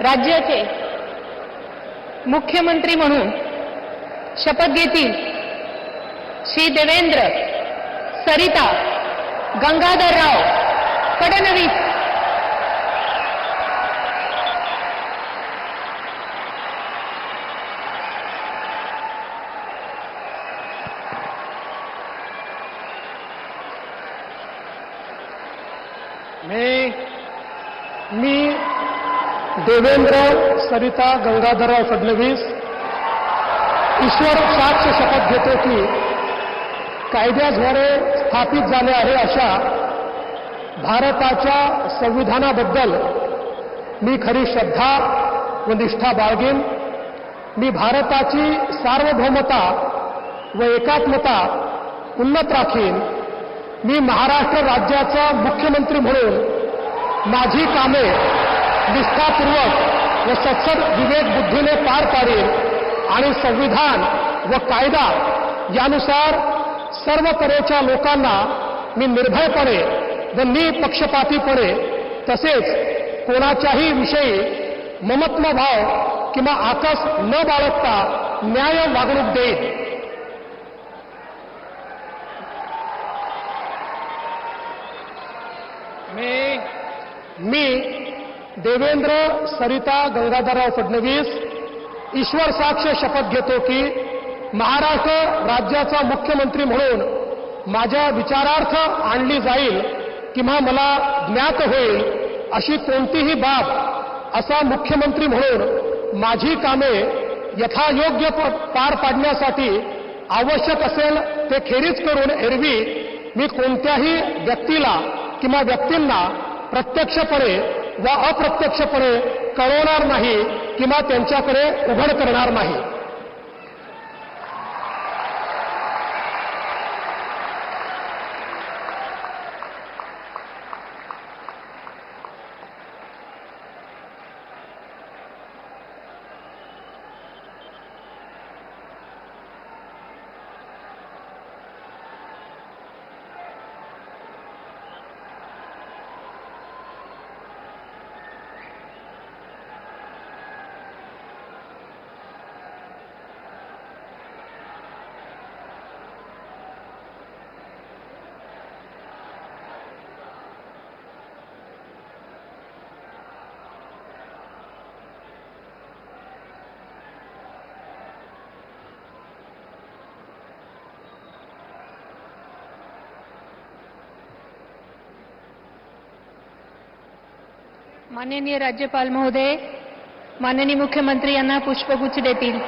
राज्याचे मुख्यमंत्री म्हणून शपथ घेतील श्री देवेंद्र सरिता गंगाधरराव फडणवीस। मी देवेंद्र सरिता गंगाधरराव फडणवीस ईश्वर साक्ष शपथ घेतो की कायद्याद्वारे स्थापित झाले आहे अशा भारताच्या संविधानाबद्दल मी खरी श्रद्धा व निष्ठा बाळगेन। मी भारताची सार्वभौमता व एकात्मता उन्नत राखीन। मी महाराष्ट्र राज्याचा मुख्यमंत्री म्हणून माझी कामे निष्ठापूर्वक व सत्सद विवेक बुद्धीने पार पाडेल आणि संविधान व कायदा यानुसार सर्व तऱ्हेच्या लोकांना मी निर्भयपणे व निपक्षपातीपणे तसेच कोणाच्याही विषयी ममत्वभाव किंवा आकस न बाळगता न्याय वागणूक देईन। मी देवेंद्र सरिता गंगाधरराव फडणवीस ईश्वर साक्ष शपथ घेतो की महाराष्ट्र राज्याचा मुख्यमंत्री म्हणून माझ्या विचारार्थ आणली जाईल किंवा मला ज्ञात होईल अशी कोणतीही बाब असा मुख्यमंत्री म्हणून माझी कामे यथायोग्य पार पाडण्यासाठी आवश्यक असेल ते खेरीज करून एरवी मी कोणत्याही व्यक्तीला किंवा व्यक्तींना प्रत्यक्षपणे व अप्रत्यक्षपणे कळवणार नाही किंवा त्यांच्याकडे उघड करणार नाही। माननीय राज्यपाल महोदय, माननीय मुख्यमंत्री यांना पुष्पगुच्छ देतील।